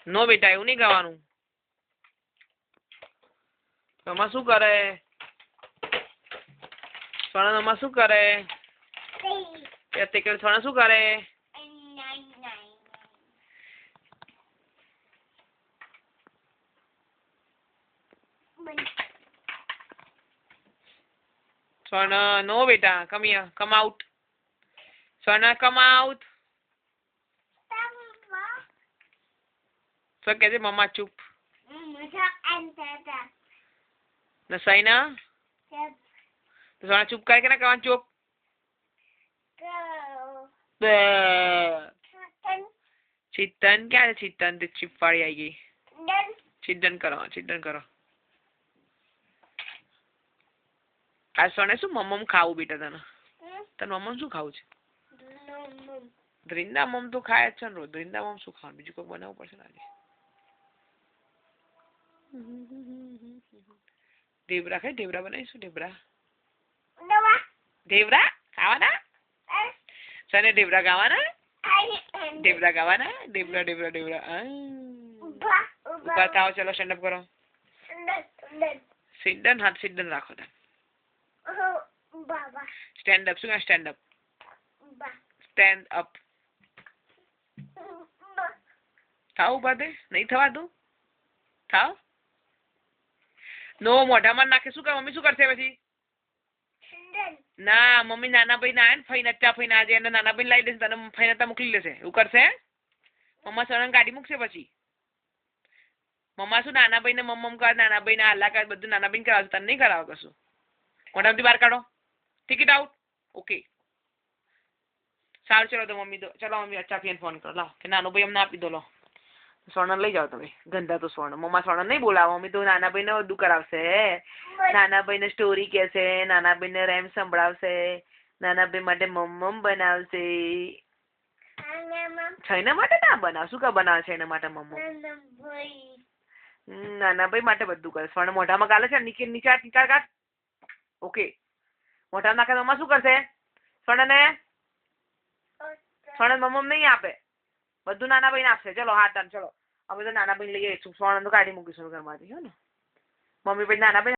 નો બેટા એવું નહીં ગાવાનું. મમ્મા શું કરે? સોના મમ્મા શું કરે? સોના શું કરે? Sona, no beta, come here, come out. Sona, come out. So कैसे मम्मा चुप? न सही ना? तो सोना चुप करके ना कौन चुप? चित्तन क्या है चित्तन? तो चिप फाड़ी आएगी. चित्तन करो. आज सोने શું મમ્મ ખાવું બેટા તને? તને મમ્મ શું ખાવું છે? દ્રિંદા મમ તો ખાય જ છે ને રોજ. દ્રિંદા મમ શું ખાવાનું? બીજું કોઈ બનાવવું પડશે ને આજે. ઢેબરા ખાય? ઢેબરા બનાવીશું ઢેબરા. ઢેબરા ખાવાના? સને ઢેબરા ખાવાના? ઢેબરા ખાવાના? ઢેબરા. ઉભા થાઓ, ચલો સ્ટેન્ડ અપ કરો. સિદ્ધન હાથ સિદ્ધન રાખો તમે. Stand up, શું stand up? Stand up. થાવ બાદે નહીં થવાતું? થાવ? નો મોઢામાં નાખે શું કરે? મમ્મી શું કરશે પછી? ના મમ્મી નાના ભાઈ ના આવે ને ફઈ નચ્ચા ફઈ ના આજે એને નાના ભાઈ લાવી દેશે તને ફઈ નતા મોકલી લેશે એવું કરશે? મમ્મા સણન ગાડી મૂકશે પછી. મમ્મા શું નાના ભાઈ ને મમ્મ કર નાના ભાઈ ને હલ્લા કર બધું નાના ભાઈ કરાવશે તને નહીં કરાવે કશું. મોઢામાંથી બહાર કાઢો. Ticket out. ઓકે સારું ચલો તો મમ્મી તો ચલો મમ્મી અચ્છા ફિયન ફોન કરો લાવો કે નાનો ભાઈ અમને આપી દો લો. સ્વર્ણ લઈ જાઓ તમે. ગંધા તો સ્વર્ણ. મમ્મા સ્વર્ણ નહીં બોલાવો. મમ્મી તો નાના ભાઈ ને બધું કરાવશે. નાના ભાઈ ને સ્ટોરી કહેશે. નાના ભાઈ ને રેમ સંભળાવશે. નાના ભાઈ માટે મમ્મ બનાવશે. છૈના માટે ના બનાવ. શું કા બનાવે છે એના માટે મમ્મ? નાના ભાઈ માટે બધું કરે. સ્વર્ણ મોઢામાં ગાલે છે નીચે કાઢ. ઓકે મોઢા નાખે મમ્મા શું કરશે? સ્વર્ણને મમ્મ નહીં આપે. બધું નાના ભાઈ આપશે. ચલો હા ડન. ચલો અમે તો નાના ભાઈ લઈ આવીશું. સ્વર્ણ તો કાઢી મૂકીશું ઘરમાંથી. હે ને મમ્મી પછી નાના ભાઈ